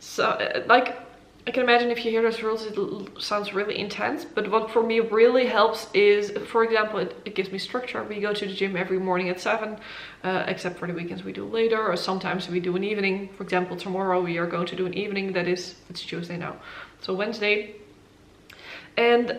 So like, I can imagine if you hear those rules, it sounds really intense. But what for me really helps is, for example, it gives me structure. We go to the gym every morning at 7, except for the weekends we do later, or sometimes we do an evening. For example, tomorrow we are going to do an evening. It's Tuesday now, so Wednesday. And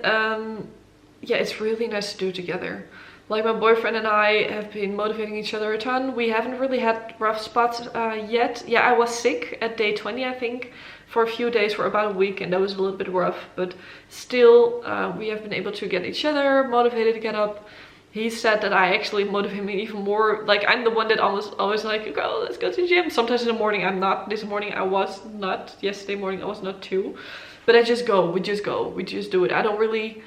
yeah, it's really nice to do it together. Like, my boyfriend and I have been motivating each other a ton. We haven't really had rough spots yet. Yeah, I was sick at day 20, I think, for a few days, for about a week, and that was a little bit rough. But still, we have been able to get each other motivated to get up. He said that I actually motivate me even more. Like, I'm the one that always like, go, let's go to the gym. Sometimes in the morning I'm not. This morning I was not. Yesterday morning I was not too. But I just go. We just go. We just do it. I don't really...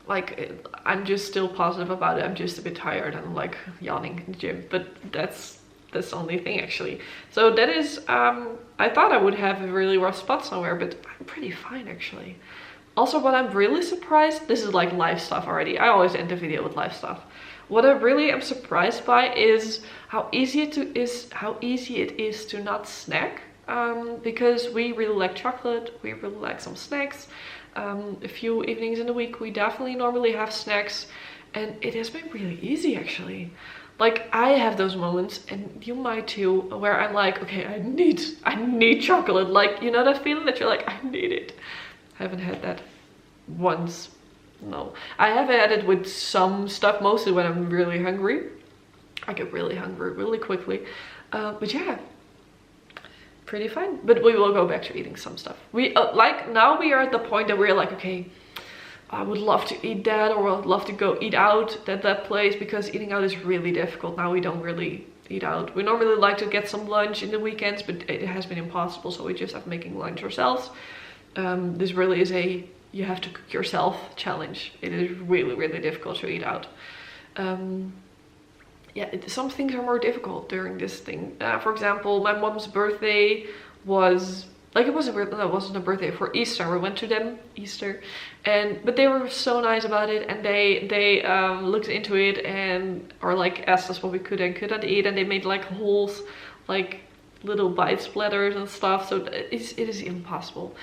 like, I'm just still positive about it. I'm just a bit tired and like yawning in the gym, but that's the only thing actually. So that is, I thought I would have a really rough spot somewhere, but I'm pretty fine actually. Also, what I'm really surprised, this is like life stuff already. I always end the video with life stuff. What I really am surprised by is how easy it is to not snack. Because we really like chocolate, we really like some snacks. A few evenings in the week we definitely normally have snacks, and it has been really easy actually. Like, I have those moments, and you might too, where I'm like, okay, I need chocolate. Like, you know that feeling that you're like, I need it. I haven't had that once. No, I have had it with some stuff, mostly when I'm really hungry. I get really hungry really quickly, but yeah, pretty fine. But we will go back to eating some stuff. We like, now we are at the point that we're like, okay, I would love to eat that, or I would love to go eat out at that place, because eating out is really difficult. Now we don't really eat out. We normally like to get some lunch in the weekends, but it has been impossible, so we just have making lunch ourselves. This really is a you have to cook yourself challenge. It is really, really difficult to eat out. Yeah, some things are more difficult during this thing. For example, my mom's birthday was like, it wasn't a birthday, for Easter. We went to them Easter, but they were so nice about it, and they looked into it and like asked us what we could and couldn't eat, and they made like holes, like little bite splatters and stuff. So it is impossible.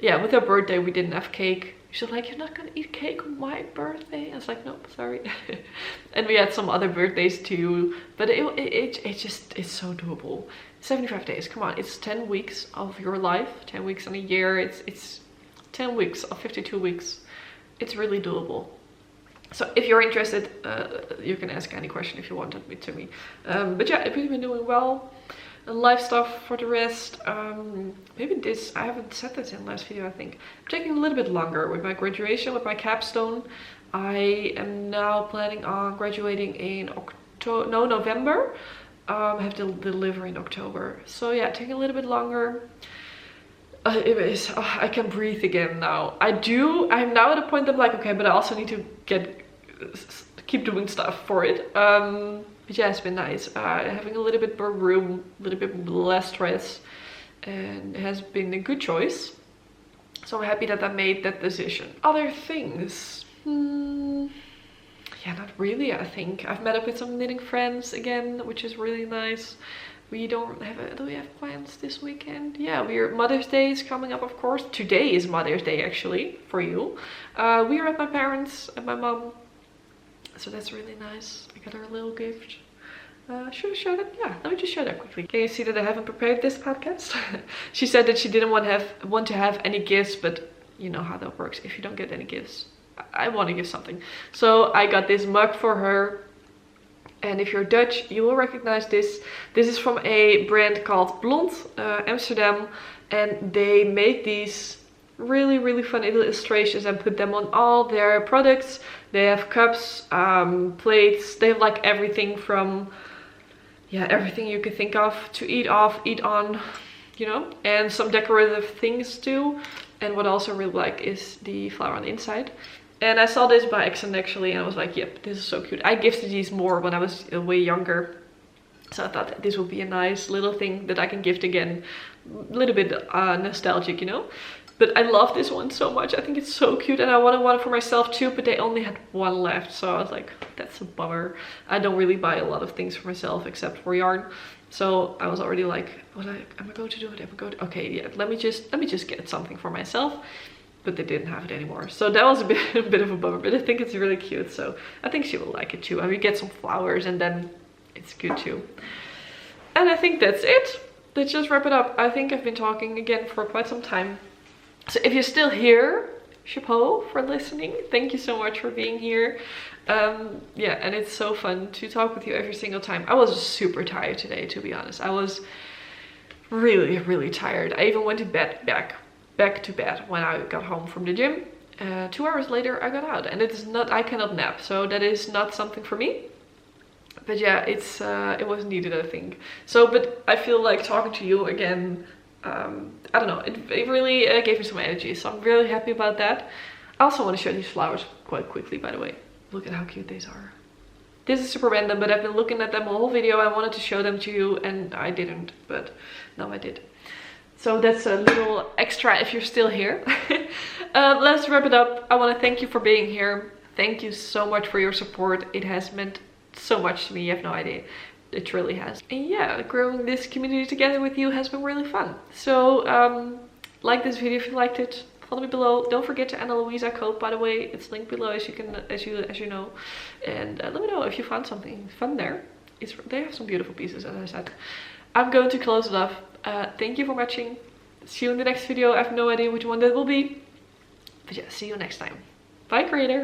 Yeah, with her birthday we didn't have cake. She's like, you're not gonna eat cake on my birthday? I was like, nope, sorry. And we had some other birthdays too, but it's so doable. 75 days, come on, it's 10 weeks of your life, 10 weeks in a year. It's 10 weeks of 52 weeks. It's really doable. So if you're interested, you can ask any question if you wanted me to me. But yeah, we've been doing well. And life stuff for the rest. Maybe this, I haven't said this in the last video, I think. I'm taking a little bit longer with my graduation, with my capstone. I am now planning on graduating in November. I have to deliver in October. So yeah, taking a little bit longer. I can breathe again now. I'm now at a point that I'm like, okay, but I also need to keep doing stuff for it. But yeah, it's been nice. Having a little bit more room, a little bit less stress, and it has been a good choice. So I'm happy that I made that decision. Other things, yeah, not really. I think I've met up with some knitting friends again, which is really nice. Do we have plans this weekend? Yeah, Mother's Day is coming up, of course. Today is Mother's Day actually for you. We are at my parents and my mom. So that's really nice. I got her a little gift. Should I show that? Yeah, let me just show that quickly. Can you see that I haven't prepared this podcast? She said that she didn't want to have any gifts, but you know how that works. If you don't get any gifts, I want to give something. So I got this mug for her. And if you're Dutch, you will recognize this. This is from a brand called Blond, Amsterdam. And they make these really, really fun illustrations and put them on all their products. They have cups, plates, they have like everything from, yeah, everything you can think of to eat off, eat on, you know, and some decorative things too. And what I also really like is the flower on the inside. And I saw this by accident actually, and I was like, yep, this is so cute. I gifted these more when I was way younger. So I thought that this would be a nice little thing that I can gift again. A little bit nostalgic, you know. But I love this one so much. I think it's so cute, and I wanted one for myself too, but they only had one left. So I was like, that's a bummer. I don't really buy a lot of things for myself except for yarn. So I was already like, am I going to do it? Okay, yeah, let me just get something for myself. But they didn't have it anymore. So that was a bit of a bummer, but I think it's really cute. So I think she will like it too. I mean, get some flowers and then it's good too. And I think that's it. Let's just wrap it up. I think I've been talking again for quite some time. So if you're still here, chapeau for listening. Thank you so much for being here. Yeah, and it's so fun to talk with you every single time. I was super tired today, to be honest. I was really, really tired. I even went to bed back to bed when I got home from the gym. 2 hours later I got out, and I cannot nap, so that is not something for me. But yeah, it was needed, I think. So, but I feel like talking to you again, I don't know, it really gave me some energy, so I'm really happy about that. I also want to show these flowers quite quickly, by the way. Look at how cute these are. This is super random, but I've been looking at them a whole video. I wanted to show them to you and I didn't, but now I did. So that's a little extra if you're still here. Let's wrap it up. I want to thank you for being here. Thank you so much for your support. It has meant so much to me. You have no idea. It truly has. And yeah, growing this community together with you has been really fun. So like this video if you liked it. Follow me below. Don't forget to Anna Louisa code, by the way. It's linked below as you know. And let me know if you found something fun there. They have some beautiful pieces, as I said. I'm going to close it off. Thank you for watching. See you in the next video. I have no idea which one that will be. But yeah, see you next time. Bye, creator.